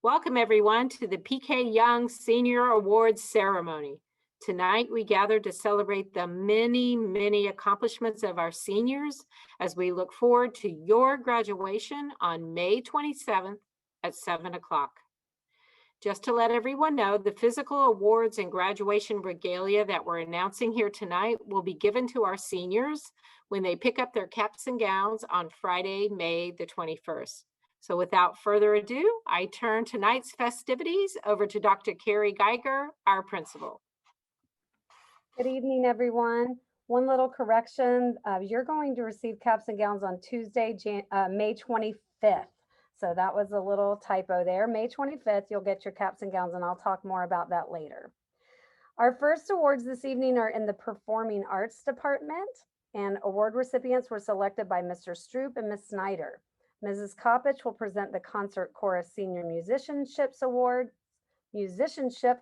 Welcome everyone to the PK Yonge Senior Awards Ceremony. Tonight we gather to celebrate the many accomplishments of our seniors as we look forward to your graduation on May 27th at 7 o'clock. Just to let everyone know, the physical awards and graduation regalia that we're announcing here tonight will be given to our seniors when they pick up their caps and gowns on Friday, May the 21st. So without further ado, I turn tonight's festivities over to Dr. Carrie Geiger, our principal. Good evening, everyone. One little correction. You're going to receive caps and gowns on Tuesday, May 25th. So that was a little typo there. May 25th, you'll get your caps and gowns, and I'll talk more about that later. Our first awards this evening are in the Performing Arts Department, and award recipients were selected by Mr. Stroup and Ms. Snyder. Mrs. Coppich will present the Concert Chorus Senior Musicianship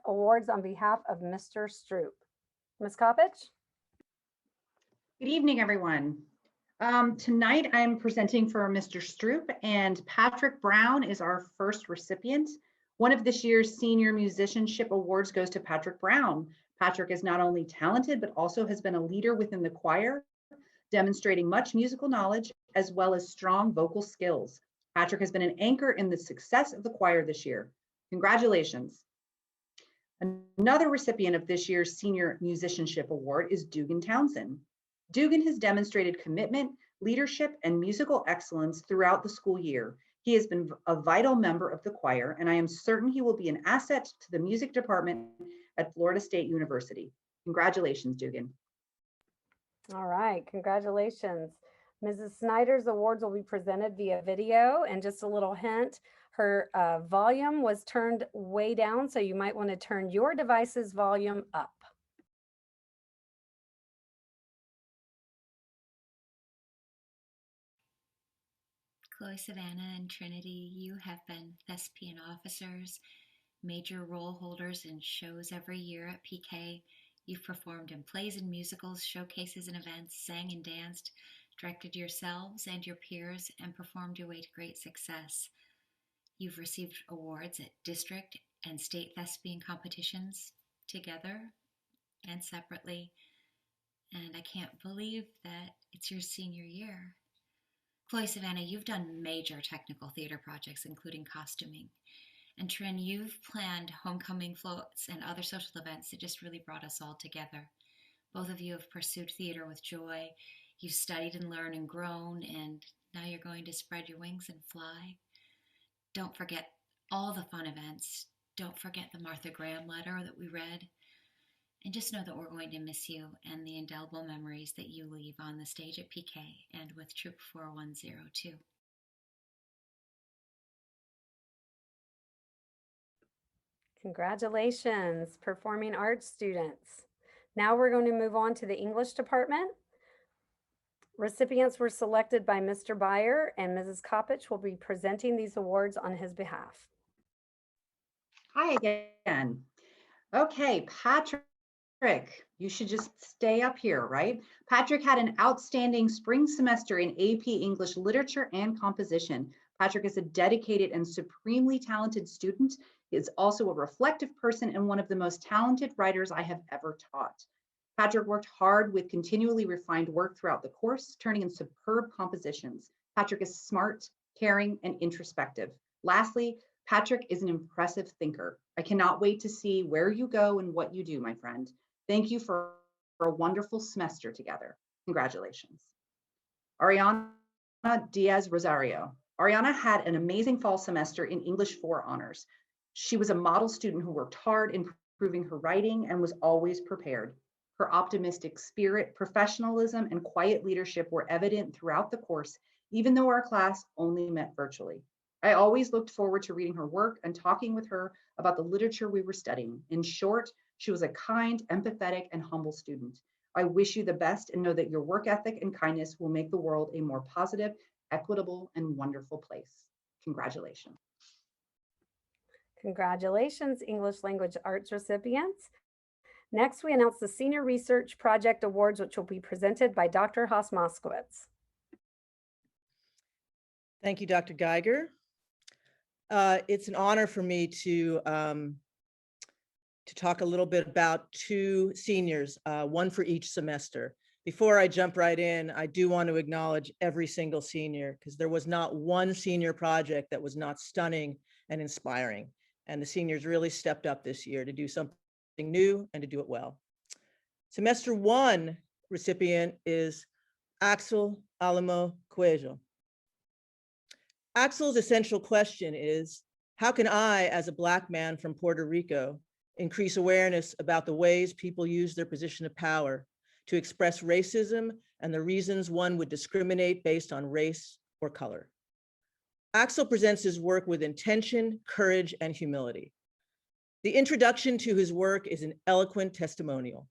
Awards on behalf of Mr. Stroup. Ms. Coppich? Good evening, everyone. Tonight I'm presenting for Mr. Stroup, and Patrick Brown is our first recipient. One of this year's Senior Musicianship Awards goes to Patrick Brown. Patrick is not only talented, but also has been a leader within the choir, demonstrating much musical knowledge as well as strong vocal skills. Patrick has been an anchor in the success of the choir this year. Congratulations. Another recipient of this year's Senior Musicianship Award is Dugan Townsend. Dugan has demonstrated commitment, leadership, and musical excellence throughout the school year. He has been a vital member of the choir, and I am certain he will be an asset to the music department at Florida State University. Congratulations, Dugan. All right, congratulations. Mrs. Snyder's awards will be presented via video, and just a little hint, her volume was turned way down, so you might want to turn your device's volume up. Chloe, Savannah, and Trinity, you have been thespian officers, major role holders in shows every year at PK. You've performed in plays and musicals, showcases and events, sang and danced, directed yourselves and your peers, and performed your way to great success. You've received awards at district and state thespian competitions together and separately, and I can't believe that it's your senior year. Chloe, Savannah, you've done major technical theater projects, including costuming. And Trin, you've planned homecoming floats and other social events that just really brought us all together. Both of you have pursued theater with joy. You've studied and learned and grown, and now you're going to spread your wings and fly. Don't forget all the fun events. Don't forget the Martha Graham letter that we read. And just know that we're going to miss you and the indelible memories that you leave on the stage at PK and with Troop 4102. Congratulations, performing arts students. Now we're going to move on to the English department. Recipients were selected by Mr. Beyer, and Mrs. Coppich will be presenting these awards on his behalf. Hi again. Okay, Patrick, you should just stay up here, right? Patrick had an outstanding spring semester in AP English Literature and Composition. Patrick is a dedicated and supremely talented student. He is also a reflective person and one of the most talented writers I have ever taught. Patrick worked hard with continually refined work throughout the course, turning in superb compositions. Patrick is smart, caring, and introspective. Lastly, Patrick is an impressive thinker. I cannot wait to see where you go and what you do, my friend. Thank you for a wonderful semester together. Congratulations. Ariana Diaz Rosario. Ariana had an amazing fall semester in English 4 honors. She was a model student who worked hard in improving her writing and was always prepared. Her optimistic spirit, professionalism, and quiet leadership were evident throughout the course, even though our class only met virtually. I always looked forward to reading her work and talking with her about the literature we were studying. In short, she was a kind, empathetic, and humble student. I wish you the best and know that your work ethic and kindness will make the world a more positive, equitable, and wonderful place. Congratulations. Congratulations, English Language Arts recipients. Next, we announce the Senior Research Project Awards, which will be presented by Dr. Haas Moskowitz. Thank you, Dr. Geiger. It's an honor for me to talk a little bit about two seniors, one for each semester. Before I jump right in, I do want to acknowledge every single senior, because there was not one senior project that was not stunning and inspiring. And the seniors really stepped up this year to do something new and to do it well. Semester 1 recipient is Axel Alamo Cuello. Axel's essential question is, how can I, as a Black man from Puerto Rico, increase awareness about the ways people use their position of power to express racism and the reasons one would discriminate based on race or color? Axel presents his work with intention, courage, and humility. The introduction to his work is an eloquent testimonial.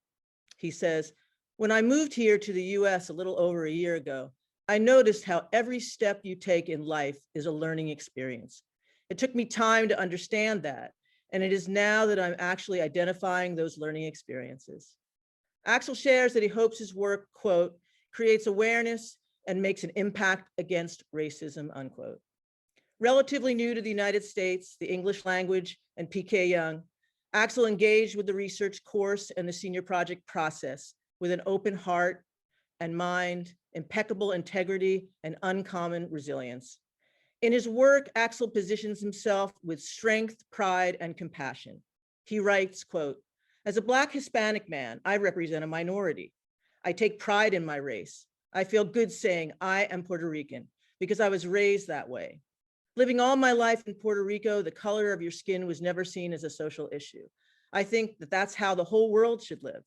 He says, "When I moved here to the US a little over a year ago, I noticed how every step you take in life is a learning experience. It took me time to understand that, and it is now that I'm actually identifying those learning experiences." Axel shares that he hopes his work, quote, creates awareness and makes an impact against racism, unquote. Relatively new to the United States, the English language, and PK Yonge, Axel engaged with the research course and the senior project process with an open heart and mind, impeccable integrity, and uncommon resilience. In his work, Axel positions himself with strength, pride, and compassion. He writes, quote, "As a Black Hispanic man, I represent a minority. I take pride in my race. I feel good saying I am Puerto Rican because I was raised that way. Living all my life in Puerto Rico, the color of your skin was never seen as a social issue. I think that that's how the whole world should live,"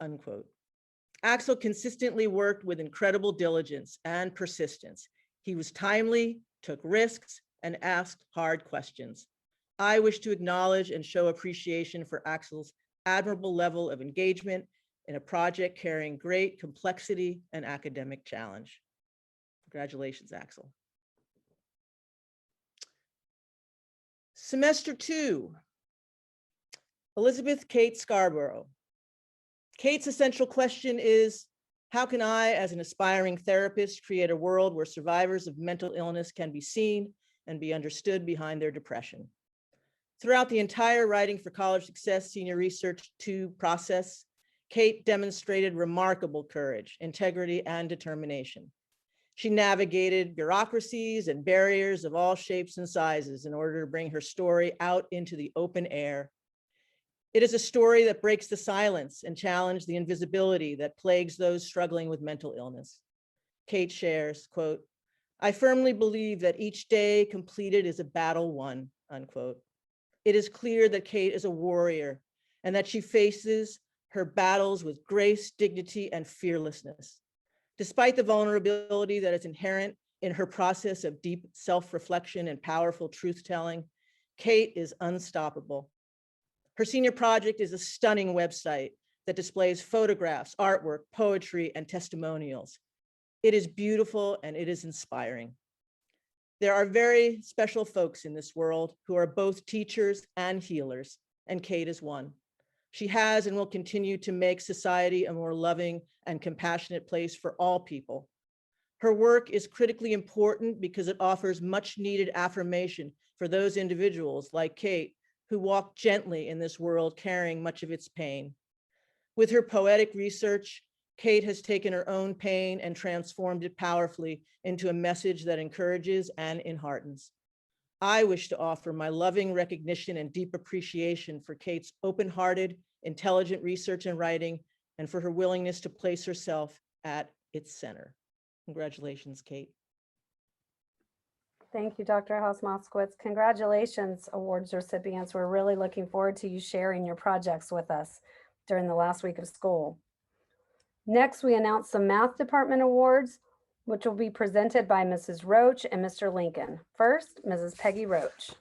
unquote. Axel consistently worked with incredible diligence and persistence. He was timely, took risks, and asked hard questions. I wish to acknowledge and show appreciation for Axel's admirable level of engagement in a project carrying great complexity and academic challenge. Congratulations, Axel. Semester 2, Elizabeth Kate Scarborough. Kate's essential question is, how can I, as an aspiring therapist, create a world where survivors of mental illness can be seen and be understood behind their depression? Throughout the entire Writing for College Success Senior Research 2 process, Kate demonstrated remarkable courage, integrity, and determination. She navigated bureaucracies and barriers of all shapes and sizes in order to bring her story out into the open air. It is a story that breaks the silence and challenges the invisibility that plagues those struggling with mental illness. Kate shares, quote, "I firmly believe that each day completed is a battle won," unquote. It is clear that Kate is a warrior and that she faces her battles with grace, dignity, and fearlessness. Despite the vulnerability that is inherent in her process of deep self-reflection and powerful truth-telling, Kate is unstoppable. Her senior project is a stunning website that displays photographs, artwork, poetry, and testimonials. It is beautiful and it is inspiring. There are very special folks in this world who are both teachers and healers, and Kate is one. She has and will continue to make society a more loving and compassionate place for all people. Her work is critically important because it offers much needed affirmation for those individuals like Kate who walk gently in this world carrying much of its pain. With her poetic research, Kate has taken her own pain and transformed it powerfully into a message that encourages and enheartens. I wish to offer my loving recognition and deep appreciation for Kate's open-hearted, intelligent research and writing, and for her willingness to place herself at its center. Congratulations, Kate. Thank you, Dr. Haas Moskowitz. Congratulations, awards recipients. We're really looking forward to you sharing your projects with us during the last week of school. Next, we announce some math department awards, which will be presented by Mrs. Roach and Mr. Lincoln. First, Mrs. Peggy Roach.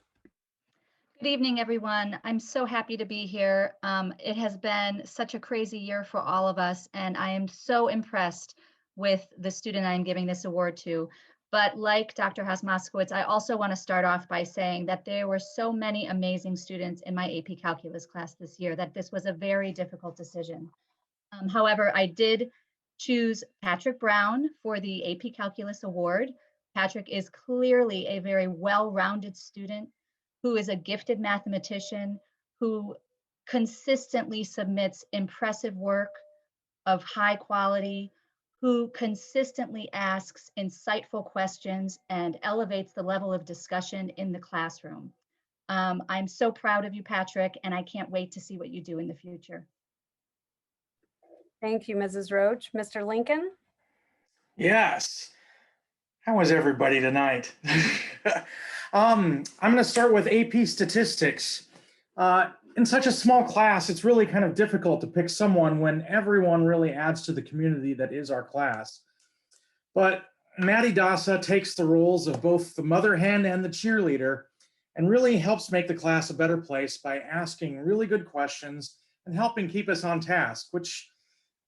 Good evening, everyone. I'm so happy to be here. It has been such a crazy year for all of us, and I am so impressed with the student I am giving this award to. But like Dr. Haas Moskowitz, I also want to start off by saying that there were so many amazing students in my AP Calculus class this year that this was a very difficult decision. However, I did choose Patrick Brown for the AP Calculus Award, Patrick is clearly a very well-rounded student who is a gifted mathematician, who consistently submits impressive work of high quality, who consistently asks insightful questions and elevates the level of discussion in the classroom. I'm so proud of you, Patrick, and I can't wait to see what you do in the future. Thank you, Mrs. Roach. Mr. Lincoln? Yes. How was everybody tonight? I'm going to start with AP statistics. In such a small class, it's really kind of difficult to pick someone when everyone really adds to the community that is our class. But Maddie Dasa takes the roles of both the mother hen and the cheerleader and really helps make the class a better place by asking really good questions and helping keep us on task, which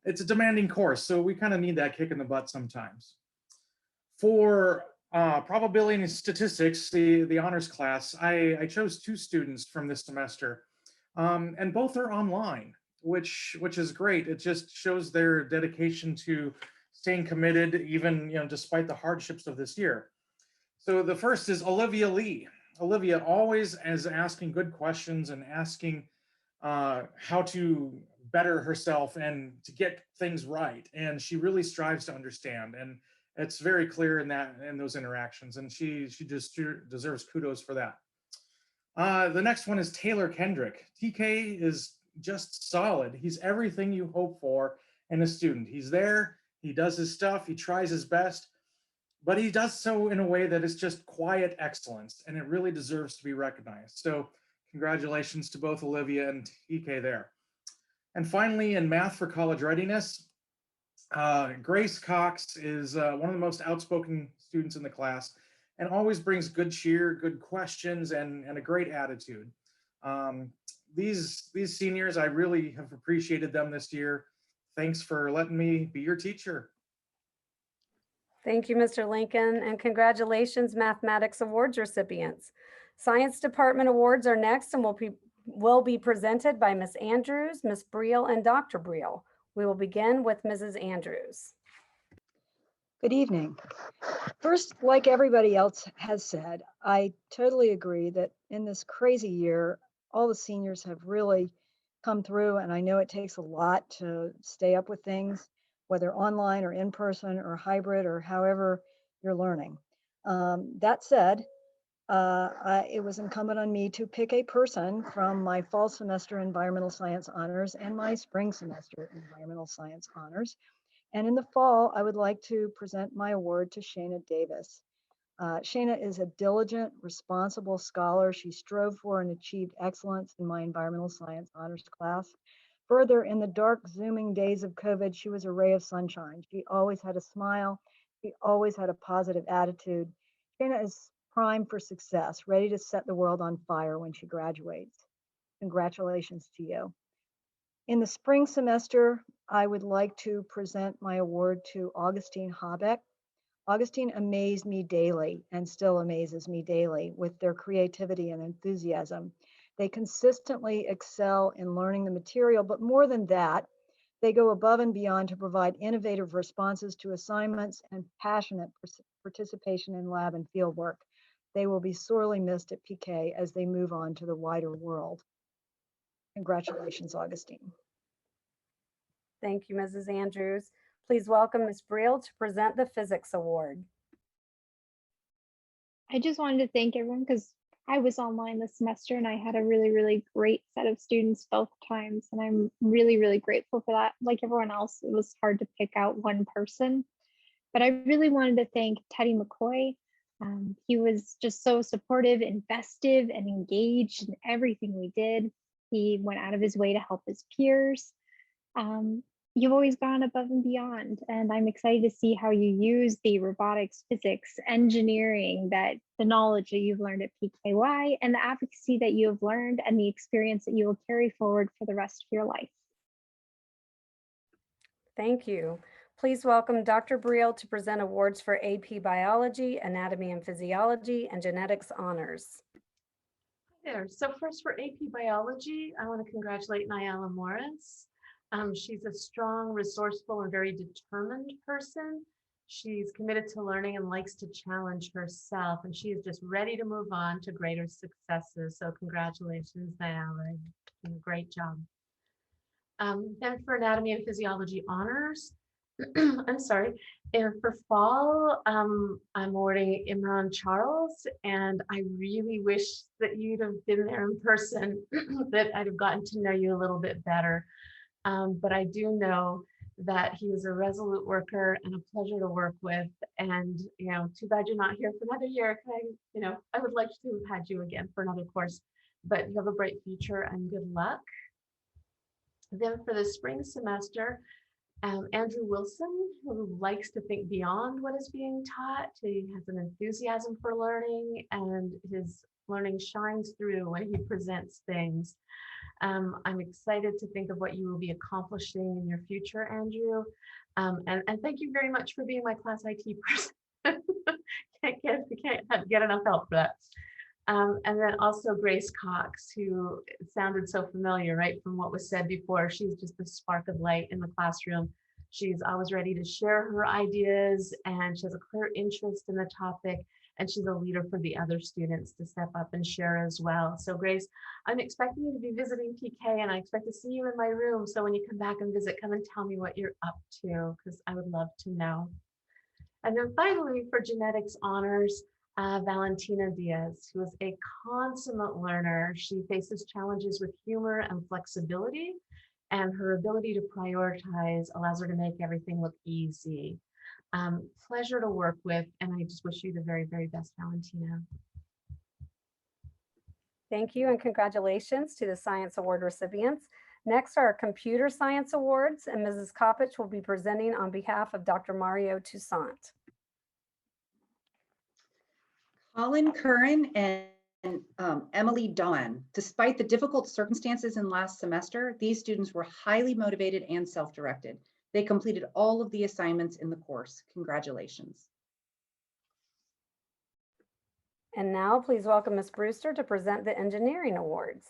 it's a demanding course, so we kind of need that kick in the butt sometimes. For probability and statistics, the honors class, I chose 2 students from this semester, and both are online, which is great. It just shows their dedication to staying committed, even despite the hardships of this year. So the first is Olivia Leigh. Olivia always is asking good questions and asking how to better herself and to get things right. And she really strives to understand. And it's very clear in those interactions. And she just deserves kudos for that. The next one is Taylor Kendrick. TK is just solid. He's everything you hope for in a student. He's there, he does his stuff, he tries his best, but he does so in a way that is just quiet excellence, and it really deserves to be recognized. So congratulations to both Olivia and TK there. And finally, in math for college readiness, Grace Cox is one of the most outspoken students in the class and always brings good cheer, good questions, and a great attitude. These seniors, I really have appreciated them this year. Thanks for letting me be your teacher. Thank you, Mr. Lincoln, and congratulations, Mathematics Awards recipients. Science Department Awards are next and will be presented by Ms. Andrews, Ms. Breil, and Dr. Breil. We will begin with Mrs. Andrews. Good evening. First, like everybody else has said, I totally agree that in this crazy year, all the seniors have really come through, and I know it takes a lot to stay up with things, whether online or in person or hybrid or however you're learning. That said, it was incumbent on me to pick a person from my fall semester environmental science honors and my spring semester environmental science honors. And in the fall, I would like to present my award to Shayna Davis. Shayna is a diligent, responsible scholar. She strove for and achieved excellence in my environmental science honors class. Further, in the dark, zooming days of COVID, she was a ray of sunshine. She always had a smile. She always had a positive attitude. Shayna is primed for success, ready to set the world on fire when she graduates. Congratulations to you. In the spring semester, I would like to present my award to Augustine Habeck. Augustine amazed me daily and still amazes me daily with their creativity and enthusiasm. They consistently excel in learning the material, but more than that, they go above and beyond to provide innovative responses to assignments and passionate participation in lab and field work. They will be sorely missed at PK as they move on to the wider world. Congratulations, Augustine. Thank you, Mrs. Andrews. Please welcome Ms. Breil to present the Physics Award. I just wanted to thank everyone because I was online this semester and I had a really, really great set of students both times. And I'm really, really grateful for that. Like everyone else, it was hard to pick out one person. But I really wanted to thank Teddy McCoy. He was just so supportive, invested, and engaged in everything we did. He went out of his way to help his peers. You've always gone above and beyond, and I'm excited to see how you use the robotics, physics, engineering, the knowledge that you've learned at PKY and the advocacy that you have learned and the experience that you will carry forward for the rest of your life. Thank you. Please welcome Dr. Breil to present awards for AP Biology, Anatomy and Physiology, and Genetics Honors. Hi there. So first for AP Biology, I want to congratulate Nyala Morris. She's a strong, resourceful, and very determined person. She's committed to learning and likes to challenge herself, and she is just ready to move on to greater successes. So congratulations, Valerie. Great job. Then for anatomy and physiology honors, I'm sorry, and for fall, I'm awarding Imran Charles, and I really wish that you'd have been there in person, that I'd have gotten to know you a little bit better. But I do know that he is a resolute worker and a pleasure to work with. And, you know, too bad you're not here for another year. I would like to have had you again for another course, but you have a bright future and good luck. Then for the spring semester, Andrew Wilson, who likes to think beyond what is being taught. He has an enthusiasm for learning, and his learning shines through when he presents things. I'm excited to think of what you will be accomplishing in your future, Andrew. And thank you very much for being my class IT person. can't get enough help for that. And then also Grace Cox, who sounded so familiar, right, from what was said before. She's just the spark of light in the classroom. She's always ready to share her ideas, and she has a clear interest in the topic, and she's a leader for the other students to step up and share as well. So Grace, I'm expecting you to be visiting PK, and I expect to see you in my room. So when you come back and visit, come and tell me what you're up to, because I would love to know. And then finally, for genetics honors, Valentina Diaz, who is a consummate learner. She faces challenges with humor and flexibility, and her ability to prioritize allows her to make everything look easy. Pleasure to work with, and I just wish you the very, very best, Valentina. Thank you and congratulations to the Science Award recipients. Next are our Computer Science Awards, and Mrs. Coppich will be presenting on behalf of Dr. Mario Toussant. Colin Curran and Emily Dawn. Despite the difficult circumstances in last semester, these students were highly motivated and self-directed. They completed all of the assignments in the course. Congratulations. And now please welcome Ms. Brewster to present the Engineering Awards.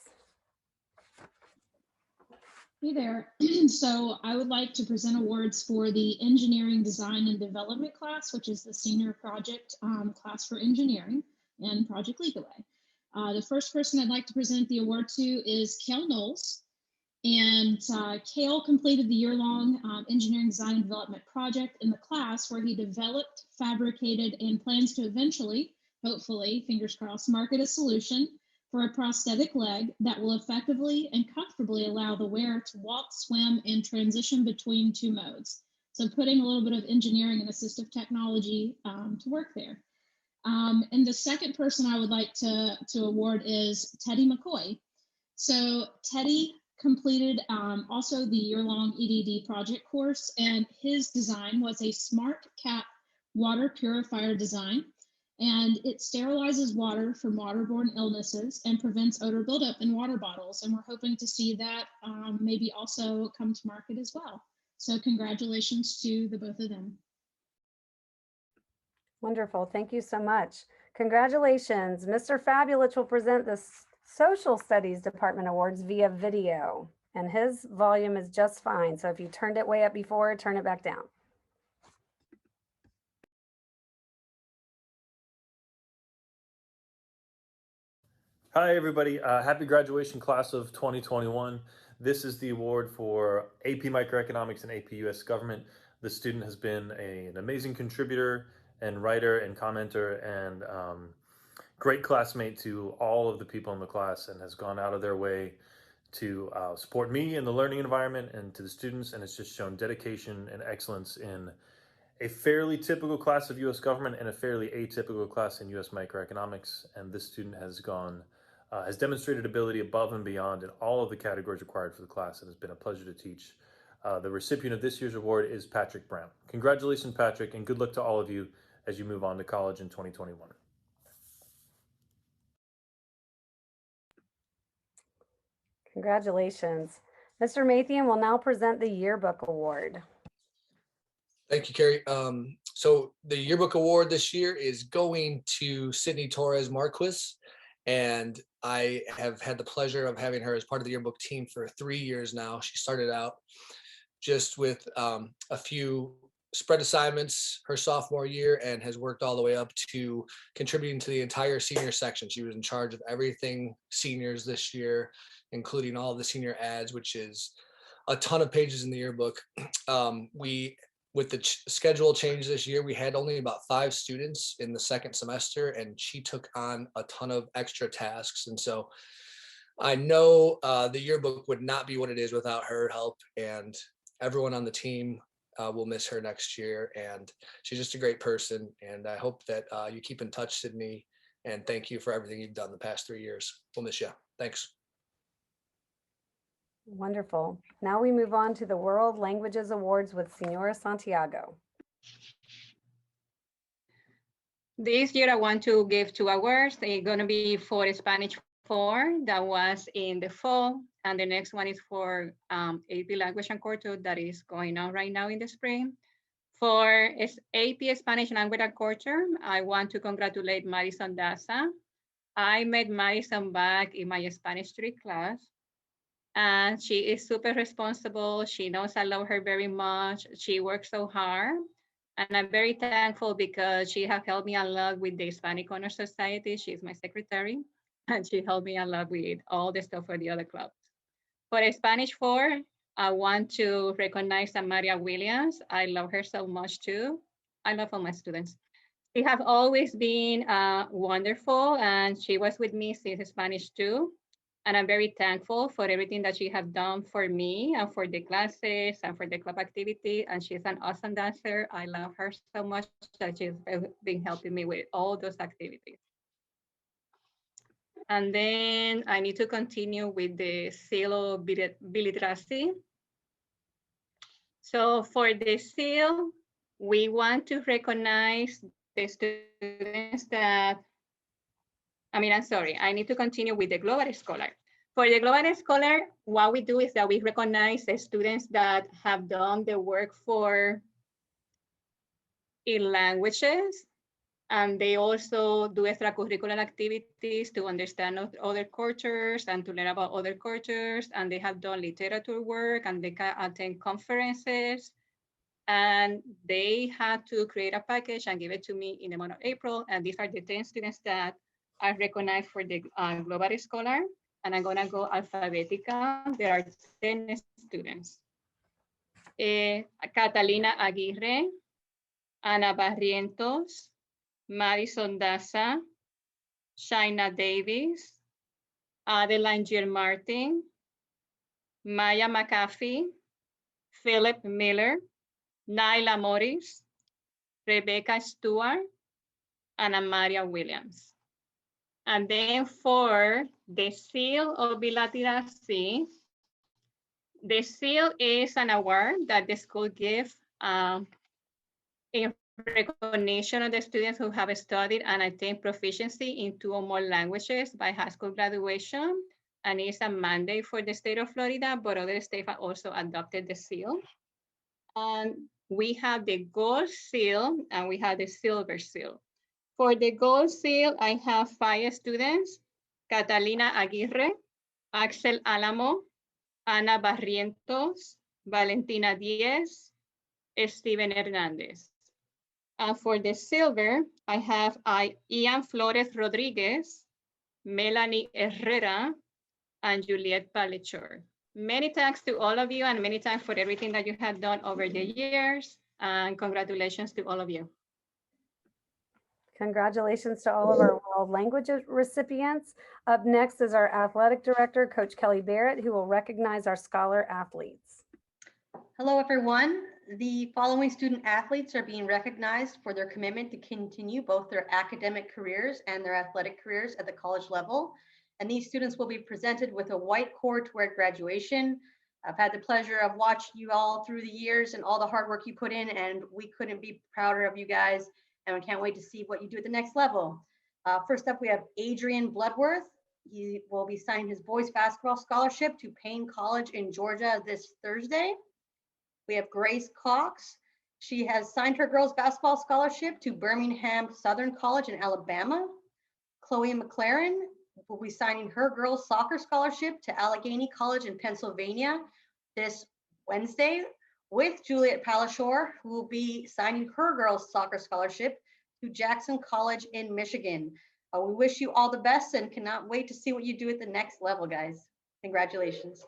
Hey there. So I would like to present awards for the Engineering Design and Development class, which is the senior project class for engineering and Project Lead the Way. The first person I'd like to present the award to is Cale Knowles. And Cale completed the year-long engineering design and development project in the class where he developed, fabricated, and plans to eventually, hopefully, fingers crossed, market a solution for a prosthetic leg that will effectively and comfortably allow the wearer to walk, swim, and transition between two modes. So putting a little bit of engineering and assistive technology to work there. And the second person I would like to award is Teddy McCoy. So Teddy completed also the year-long EDD project course, and his design was a smart cap water purifier design. And it sterilizes water from waterborne illnesses and prevents odor buildup in water bottles. And we're hoping to see that maybe also come to market as well. So congratulations to the both of them. Wonderful, thank you so much. Congratulations. Mr. Fabulous will present the Social Studies Department Awards via video, and his volume is just fine. So if you turned it way up before, turn it back down. Hi, everybody. Happy graduation, class of 2021. This is the award for AP Microeconomics and AP US Government. The student has been an amazing contributor and writer and commenter and great classmate to all of the people in the class, and has gone out of their way to support me in the learning environment and to the students, and has just shown dedication and excellence in a fairly typical class of US Government and a fairly atypical class in US Microeconomics. And this student has has demonstrated ability above and beyond in all of the categories required for the class, and has been a pleasure to teach. The recipient of this year's award is Patrick Brown. Congratulations, Patrick, and good luck to all of you as you move on to college in 2021. Congratulations. Mr. Mathien will now present the Yearbook Award. Thank you, Carrie. So the Yearbook Award this year is going to Sydney Torres Marquis, and I have had the pleasure of having her as part of the yearbook team for 3 years now. She started out just with a few spread assignments her sophomore year and has worked all the way up to contributing to the entire senior section. She was in charge of everything seniors this year, including all the senior ads, which is a ton of pages in the yearbook. With the schedule change this year, we had only about 5 students in the second semester, and she took on a ton of extra tasks. And so I know the yearbook would not be what it is without her help, and everyone on the team will miss her next year. And she's just a great person. And I hope that you keep in touch, Sydney, and thank you for everything you've done the past 3 years. We'll miss you. Thanks. Wonderful. Now we move on to the World Languages Awards with Senora Santiago. This year I want to give 2 awards. They're going to be for Spanish 4 that was in the fall, and the next one is for AP Language and Culture that is going on right now in the spring. For AP Spanish Language and Culture, I want to congratulate Madison Daza. I met Madison back in my Spanish 3 class. And she is super responsible. She knows I love her very much. She works so hard. And I'm very thankful because she has helped me a lot with the Hispanic Honor Society. She's my secretary. And she helped me a lot with all the stuff for the other clubs. For Spanish 4, I want to recognize Maria Williams. I love her so much too. I love all my students. She has always been wonderful, and she was with me since Spanish 2. And I'm very thankful for everything that she has done for me and for the classes and for the club activity. And she's an awesome dancer. I love her so much that she's been helping me with all those activities. And then I need to continue with the seal of Biliteracy. So for the seal, we want to recognize the students that, I need to continue with the Global Scholar. For the Global Scholar, what we do is that we recognize the students that have done the work in languages, and they also do extracurricular activities to understand other cultures and to learn about other cultures, and they have done literature work, and they can attend conferences, and they had to create a package and give it to me in the month of April, and these are the 10 students that are recognized for the Global Scholar, and I'm gonna go alphabetical. There are 10 students. Catalina Aguirre, Ana Barrientos, Madison Daza, Shaina Davis, Adeline Gill Martin, Maya McAfee, Philip Miller, Nyla Morris, Rebecca Stewart, and Amaria Williams. And then for the seal of Biliteracy, the seal is an award that the school gives in recognition of the students who have studied and attained proficiency in 2 or more languages by high school graduation. And it's a mandate for the state of Florida, but other states have also adopted the seal. And we have the gold seal and we have the silver seal. For the gold seal, I have 5 students: Catalina Aguirre, Axel Alamo, Ana Barrientos, Valentina Diez, Steven Hernandez. And for the silver, I have Ian Flores Rodriguez, Melanie Herrera, and Juliet Palichor. Many thanks to all of you, and many thanks for everything that you have done over the years, and congratulations to all of you. Congratulations to all of our World Languages recipients. Up next is our Athletic Director, Coach Kelly Barrett, who will recognize our scholar athletes. Hello, everyone. The following student athletes are being recognized for their commitment to continue both their academic careers and their athletic careers at the college level. And these students will be presented with a white cord to wear at graduation. I've had the pleasure of watching you all through the years and all the hard work you put in, and we couldn't be prouder of you guys. And we can't wait to see what you do at the next level. First up, we have Adrian Bloodworth. He will be signing his boys basketball scholarship to Payne College in Georgia this Thursday. We have Grace Cox. She has signed her girls basketball scholarship to Birmingham Southern College in Alabama. Chloe McLaren will be signing her girls soccer scholarship to Allegheny College in Pennsylvania this Wednesday. with Juliet Palashore, who will be signing her girls soccer scholarship to Jackson College in Michigan. We wish you all the best and cannot wait to see what you do at the next level, guys. Congratulations.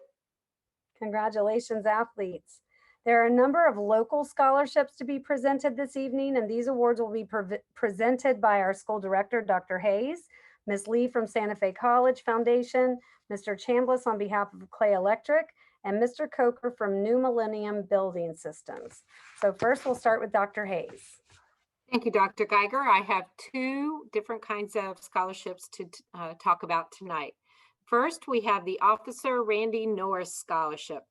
Congratulations, athletes. There are a number of local scholarships to be presented this evening, and these awards will be presented by our school director, Dr. Theiss, Ms. Leigh from Santa Fe College Foundation, Mr. Chambliss on behalf of Clay Electric, and Mr. Coker from New Millennium Building Systems. So first we'll start with Dr. Theiss. Thank you, Dr. Geiger. I have two different kinds of scholarships to talk about tonight. First, we have the Officer Randy Norris Scholarship.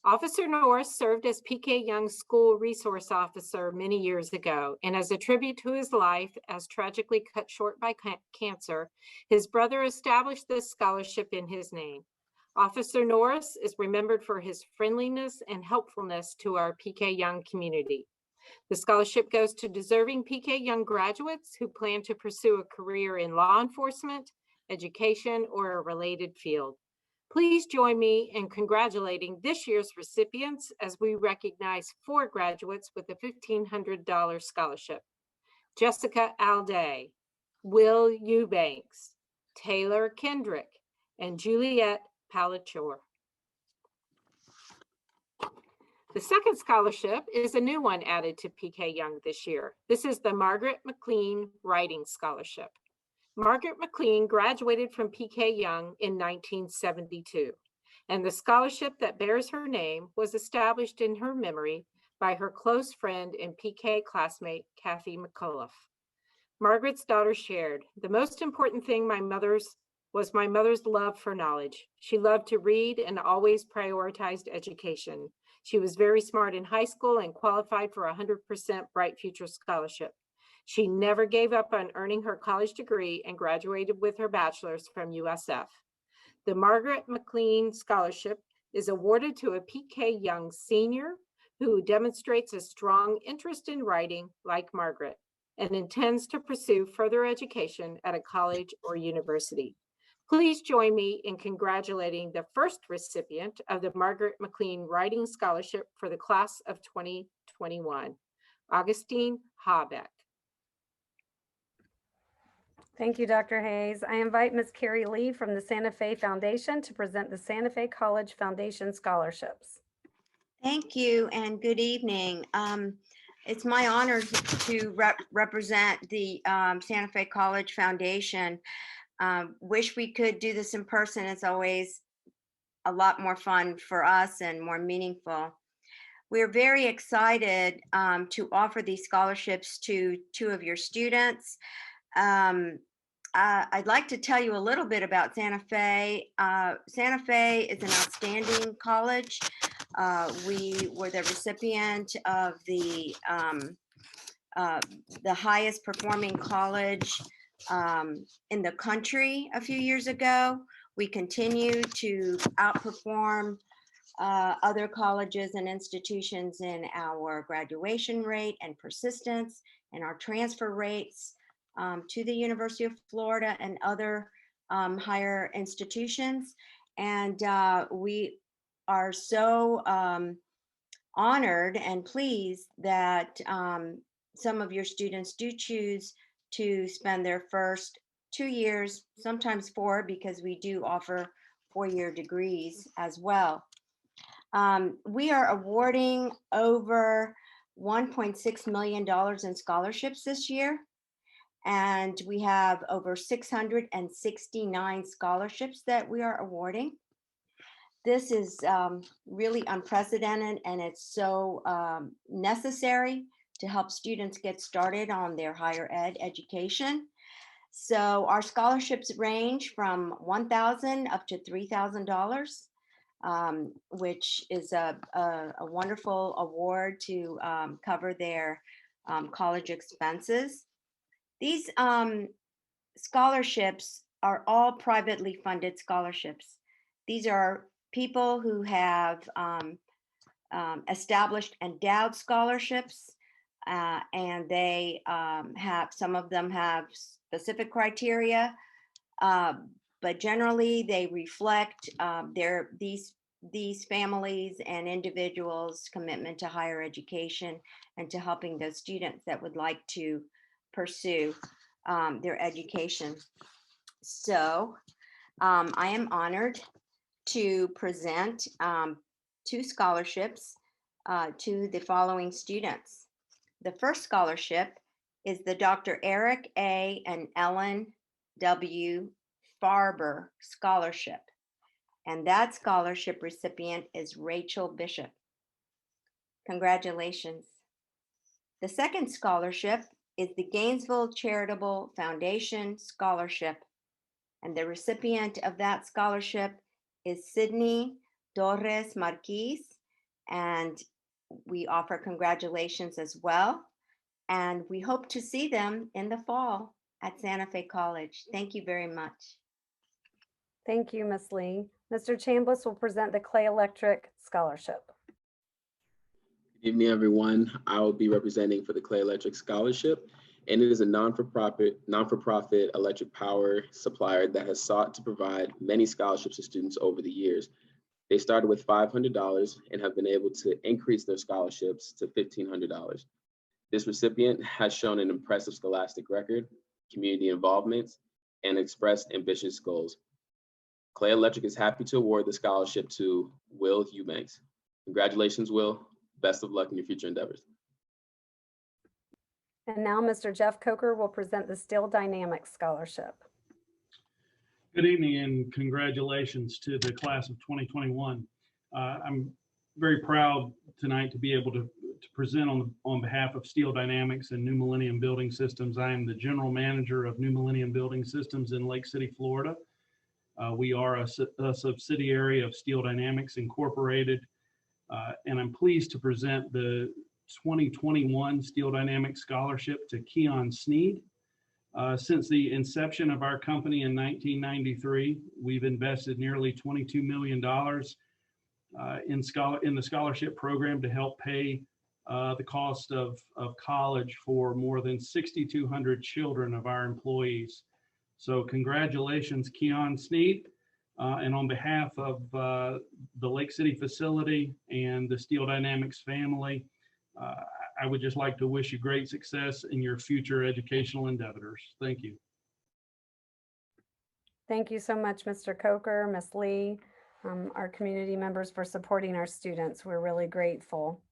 Officer Norris served as PK Yonge's school resource officer many years ago, and as a tribute to his life, as tragically cut short by cancer, his brother established this scholarship in his name. Officer Norris is remembered for his friendliness and helpfulness to our PK Yonge community. The scholarship goes to deserving PK Yonge graduates who plan to pursue a career in law enforcement, education, or a related field. Please join me in congratulating this year's recipients as we recognize 4 graduates with a $1,500 scholarship. Jessica Alday, Will Eubanks, Taylor Kendrick, and Juliet Palachor. The second scholarship is a new one added to PK Yonge this year. This is the Margaret McLean Writing Scholarship. Margaret McLean graduated from PK Yonge in 1972, and the scholarship that bears her name was established in her memory by her close friend and PK classmate, Kathy McCullough. Margaret's daughter shared, "The most important thing was my mother's love for knowledge. She loved to read and always prioritized education. She was very smart in high school and qualified for a 100% Bright Future Scholarship. She never gave up on earning her college degree and graduated with her bachelor's from USF. The Margaret McLean Scholarship is awarded to a PK Yonge senior who demonstrates a strong interest in writing like Margaret and intends to pursue further education at a college or university. Please join me in congratulating the first recipient of the Margaret McLean Writing Scholarship for the class of 2021, Augustine Habeck. Thank you, Dr. Theiss. I invite Ms. Carrie Leigh from the Santa Fe Foundation to present the Santa Fe College Foundation Scholarships. Thank you and good evening. It's my honor to represent the Santa Fe College Foundation. Wish we could do this in person. It's always a lot more fun for us and more meaningful. We're very excited to offer these scholarships to 2 of your students. I'd like to tell you a little bit about Santa Fe. Santa Fe is an outstanding college. We were the recipient of the highest performing college in the country a few years ago. We continue to outperform other colleges and institutions in our graduation rate and persistence and our transfer rates to the University of Florida and other higher institutions. And we are so honored and pleased that some of your students do choose to spend their first 2 years, sometimes 4, because we do offer 4-year degrees as well. We are awarding over $1.6 million in scholarships this year. And we have over 669 scholarships that we are awarding. This is really unprecedented, and it's so necessary to help students get started on their higher ed education. So our scholarships range from $1,000 up to $3,000, which is a wonderful award to cover their college expenses. These scholarships are all privately funded scholarships. These are people who have established endowed scholarships, and they have, some of them have specific criteria, but generally they reflect these these families and individuals' commitment to higher education and to helping those students that would like to pursue their education. So I am honored to present 2 scholarships to the following students. The first scholarship is the Dr. Eric A. and Ellen W. Farber Scholarship. And that scholarship recipient is Rachel Bishop. Congratulations. The second scholarship is the Gainesville Charitable Foundation Scholarship. And the recipient of that scholarship is Sydney Torres Marquez. And we offer congratulations as well. And we hope to see them in the fall at Santa Fe College. Thank you very much. Thank you, Ms. Leigh. Mr. Chambliss will present the Clay Electric Scholarship. Good evening, everyone. I will be representing for the Clay Electric Scholarship, and it is a non-for-profit electric power supplier that has sought to provide many scholarships to students over the years. They started with $500 and have been able to increase their scholarships to $1,500. This recipient has shown an impressive scholastic record, community involvement, and expressed ambitious goals. Clay Electric is happy to award the scholarship to Will Eubanks. Congratulations, Will. Best of luck in your future endeavors. And now Mr. Jeff Coker will present the Steel Dynamics Scholarship. Good evening and congratulations to the class of 2021. I'm very proud tonight to be able to present on behalf of Steel Dynamics and New Millennium Building Systems. I am the general manager of New Millennium Building Systems in Lake City, Florida. We are a subsidiary of Steel Dynamics Incorporated, and I'm pleased to present the 2021 Steel Dynamics Scholarship to Keon Sneed. Since the inception of our company in 1993, we've invested nearly $22 million in the scholarship program to help pay the cost of college for more than 6,200 children of our employees. So congratulations, Keon Sneed. And on behalf of the Lake City facility and the Steel Dynamics family, I would just like to wish you great success in your future educational endeavors. Thank you. Thank you so much, Mr. Coker, Ms. Leigh, our community members for supporting our students. We're really grateful.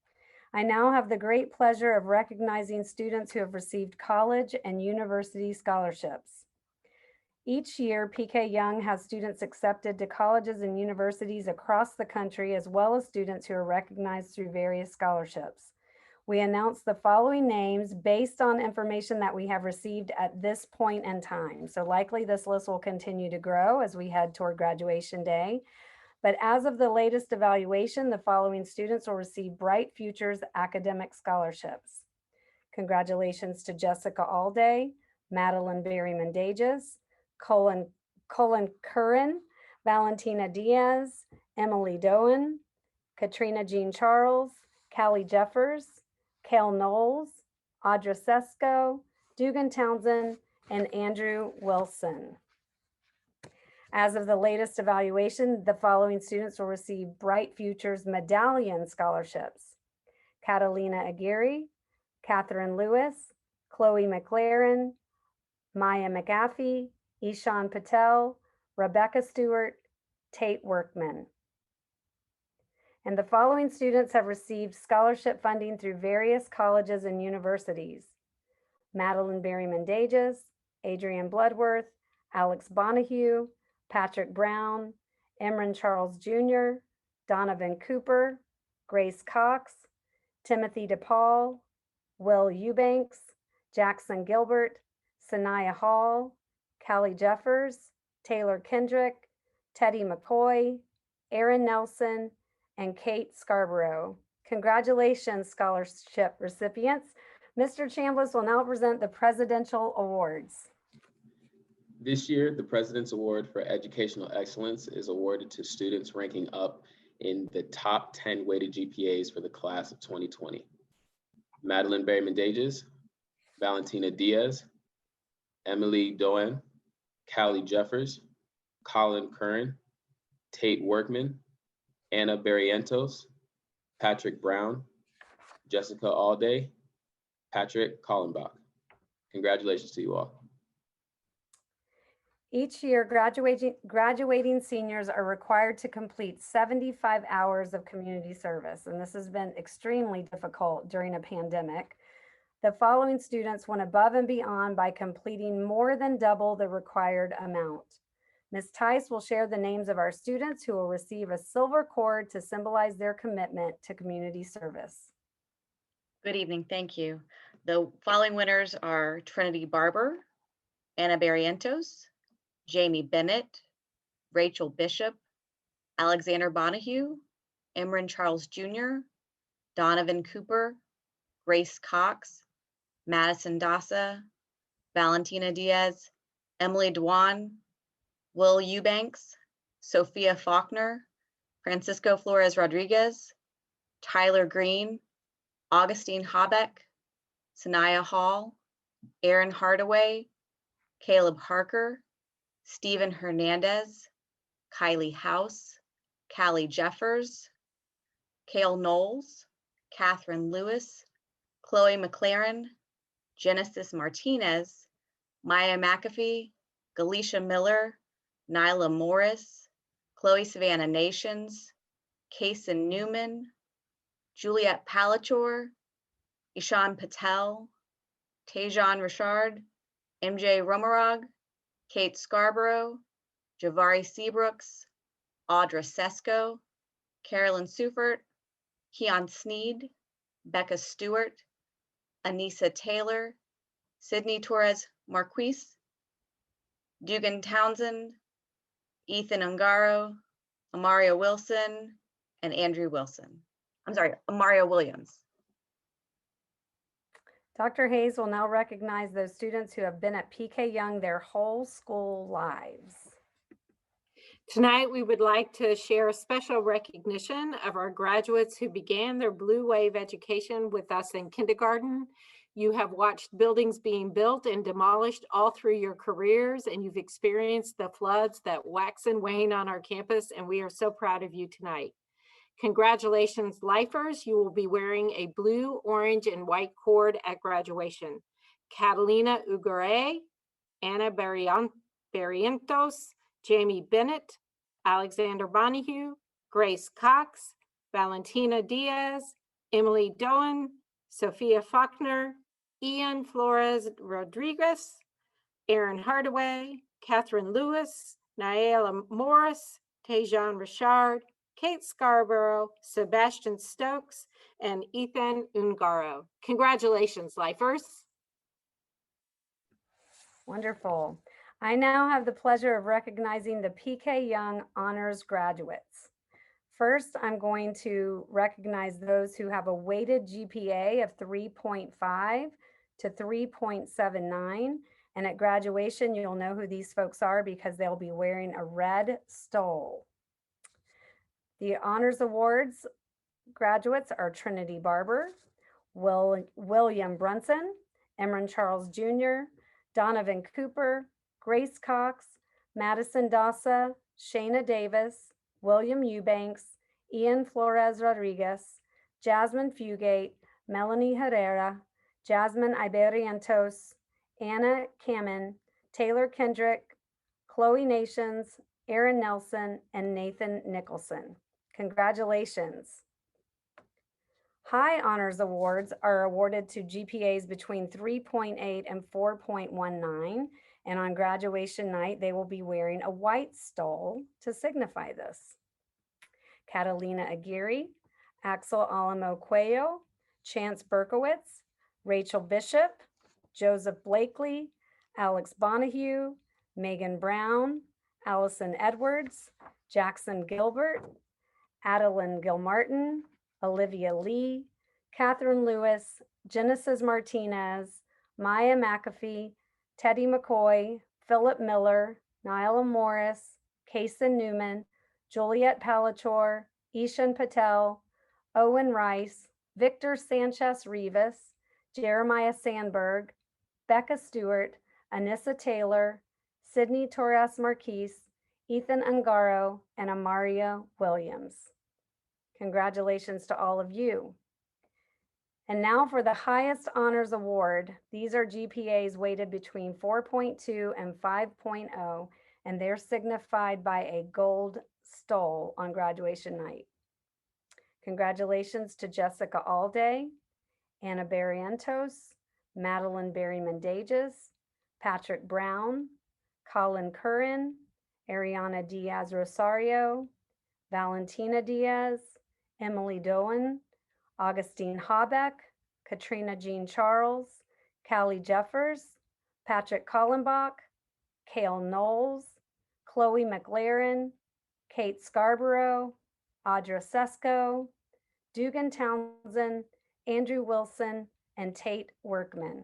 I now have the great pleasure of recognizing students who have received college and university scholarships. Each year, PK Yonge has students accepted to colleges and universities across the country, as well as students who are recognized through various scholarships. We announce the following names based on information that we have received at this point in time. So likely this list will continue to grow as we head toward graduation day. But as of the latest evaluation, the following students will receive Bright Futures academic scholarships. Congratulations to Jessica Alday, Madeline Berry-Mendages, Colin Curran, Valentina Diaz, Emily Doan, Katrina Jean Charles, Callie Jeffers, Kale Knowles, Audra Sesko, Dugan Townsend, and Andrew Wilson. As of the latest evaluation, the following students will receive Bright Futures Medallion scholarships. Catalina Aguirre, Catherine Lewis, Chloe McLaren, Maya McAfee, Ishan Patel, Rebecca Stewart, Tate Workman. And the following students have received scholarship funding through various colleges and universities. Madeline Berry-Mendages, Adrian Bloodworth, Alex Bonahue, Patrick Brown, Emron Charles Jr., Donovan Cooper, Grace Cox, Timothy DePaul, Will Eubanks, Jackson Gilbert, Sanaya Hall, Callie Jeffers, Taylor Kendrick, Teddy McCoy, Aaron Nelson, and Kate Scarborough. Congratulations, scholarship recipients. Mr. Chambliss will now present the Presidential Awards. This year, the President's Award for Educational Excellence is awarded to students ranking up in the top 10 weighted GPAs for the class of 2020. Madeline Berry-Mendages, Valentina Diaz, Emily Doan, Callie Jeffers, Colin Curran, Tate Workman, Anna Barrientos, Patrick Brown, Jessica Allday, Patrick Kallenbach. Congratulations to you all. Each year, graduating seniors are required to complete 75 hours of community service, and this has been extremely difficult during a pandemic. The following students went above and beyond by completing more than double the required amount. Ms. Theiss will share the names of our students who will receive a silver cord to symbolize their commitment to community service. Good evening, thank you. The following winners are Trinity Barber, Anna Barrientos, Jamie Bennett, Rachel Bishop, Alexander Bonahue, Imran Charles Jr., Donovan Cooper, Grace Cox, Madison Dasa, Valentina Diaz, Emily Dwan, Will Eubanks, Sophia Faulkner, Francisco Flores Rodriguez, Tyler Green, Augustine Habeck, Sanaya Hall, Aaron Hardaway, Caleb Harker, Stephen Hernandez, Kylie House, Callie Jeffers, Kale Knowles, Catherine Lewis, Chloe McLaren, Genesis Martinez, Maya McAfee, Galicia Miller, Nyla Morris, Chloe Savannah Nations, Kason Newman, Juliette Palachor, Ishan Patel, Tejan Richard, MJ Romarog, Kate Scarborough, Javari Seabrooks, Audra Sesko, Carolyn Sufert, Keon Sneed, Becca Stewart, Anissa Taylor, Sydney Torres Marquise, Dugan Townsend, Ethan Ungaro, Amaria Wilson, and Andrew Wilson. I'm sorry, Amaria Williams. Dr. Hayes will now recognize those students who have been at PK Yonge their whole school lives. Tonight, we would like to share a special recognition of our graduates who began their Blue Wave education with us in kindergarten. You have watched buildings being built and demolished all through your careers, and you've experienced the floods that wax and wane on our campus, and we are so proud of you tonight. Congratulations, lifers. You will be wearing a blue, orange, and white cord at graduation. Catalina Ugare, Anna Barrientos, Jamie Bennett, Alexander Bonahue, Grace Cox, Valentina Diaz, Emily Doan, Sophia Faulkner, Ian Flores Rodriguez, Aaron Hardaway, Catherine Lewis, Naela Morris, Tejan Richard, Kate Scarborough, Sebastian Stokes, and Ethan Ungaro. Congratulations, lifers. Wonderful. I now have the pleasure of recognizing the PK Yonge Honors graduates. First, I'm going to recognize those who have a weighted GPA of 3.5 to 3.79. And at graduation, you'll know who these folks are because they'll be wearing a red stole. The Honors Awards graduates are Trinity Barber, William Brunson, Imran Charles Jr., Donovan Cooper, Grace Cox, Madison Dasa, Shayna Davis, William Eubanks, Ian Flores Rodriguez, Jasmine Fugate, Melanie Herrera, Jasmine Iberientos, Anna Kamen, Taylor Kendrick, Chloe Nations, Aaron Nelson, and Nathan Nicholson. Congratulations. High Honors Awards are awarded to GPAs between 3.8 and 4.19, and on graduation night, they will be wearing a white stole to signify this. Catalina Aguirre, Axel Alamo Cuello, Chance Berkowitz, Rachel Bishop, Joseph Blakely, Alex Bonahue, Megan Brown, Allison Edwards, Jackson Gilbert, Adeline Gilmartin, Olivia Lee, Catherine Lewis, Genesis Martinez, Maya McAfee, Teddy McCoy, Philip Miller, Nyla Morris, Kason Newman, Juliette Palachor, Ishan Patel, Owen Rice, Victor Sanchez Rivas, Jeremiah Sandberg, Becca Stewart, Anissa Taylor, Sydney Torres Marquise, Ethan Ungaro, and Amaria Williams. Congratulations to all of you. And now for the highest honors award. These are GPAs weighted between 4.2 and 5.0, and they're signified by a gold stole on graduation night. Congratulations to Jessica Alday, Anna Barrientos, Madeline Berry-Mendages, Patrick Brown, Colin Curran, Ariana Diaz Rosario, Valentina Diaz, Emily Doan, Augustine Habeck, Katrina Jean Charles, Callie Jeffers, Patrick Collenbach, Kale Knowles, Chloe McLaren, Kate Scarborough, Audra Sesko, Dugan Townsend, Andrew Wilson, and Tate Workman.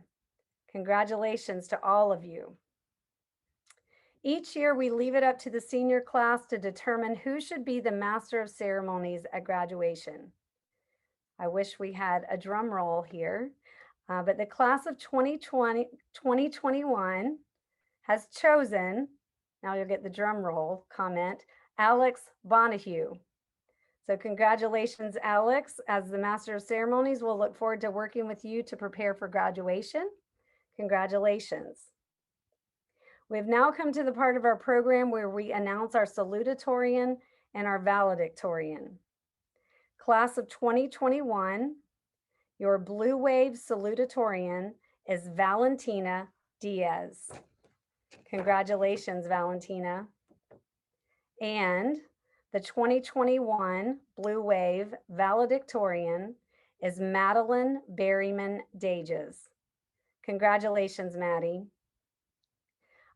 Congratulations to all of you. Each year, we leave it up to the senior class to determine who should be the Master of Ceremonies at graduation. I wish we had a drum roll here, but the class of 2021 has chosen, now you'll get the drum roll comment, Alex Bonahue. So congratulations, Alex. As the Master of Ceremonies, we'll look forward to working with you to prepare for graduation. Congratulations. We've now come to the part of our program where we announce our Salutatorian and our Valedictorian. Class of 2021, your Blue Wave Salutatorian is Valentina Diaz. Congratulations, Valentina. And the 2021 Blue Wave Valedictorian is Madeline Berryman-Dages. Congratulations, Maddie.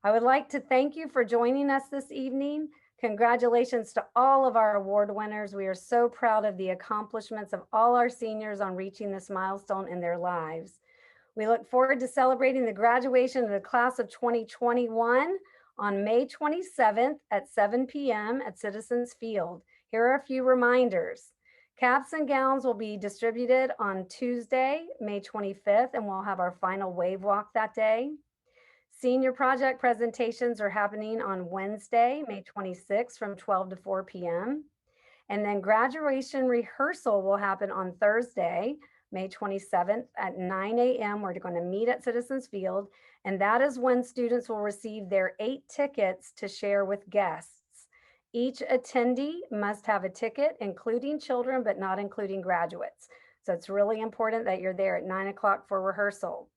I would like to thank you for joining us this evening. Congratulations to all of our award winners. We are so proud of the accomplishments of all our seniors on reaching this milestone in their lives. We look forward to celebrating the graduation of the class of 2021 on May 27th at 7 p.m. at Citizens Field. Here are a few reminders. Caps and gowns will be distributed on Tuesday, May 25th, and we'll have our final wave walk that day. Senior project presentations are happening on Wednesday, May 26th from 12 to 4 p.m. And then graduation rehearsal will happen on Thursday, May 27th at 9 a.m. We're going to meet at Citizens Field, and that is when students will receive their 8 tickets to share with guests. Each attendee must have a ticket, including children, but not including graduates. So it's really important that you're there at 9 o'clock for rehearsal.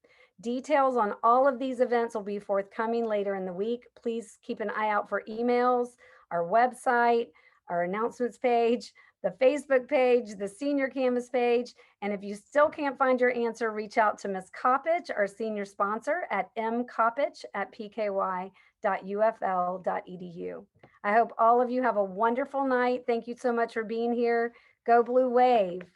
Details on all of these events will be forthcoming later in the week. Please keep an eye out for emails, our website, our announcements page, the Facebook page, the senior canvas page. And if you still can't find your answer, reach out to Ms. Coppich, our senior sponsor, at mcoppich@pky.ufl.edu. I hope all of you have a wonderful night. Thank you so much for being here. Go Blue Wave.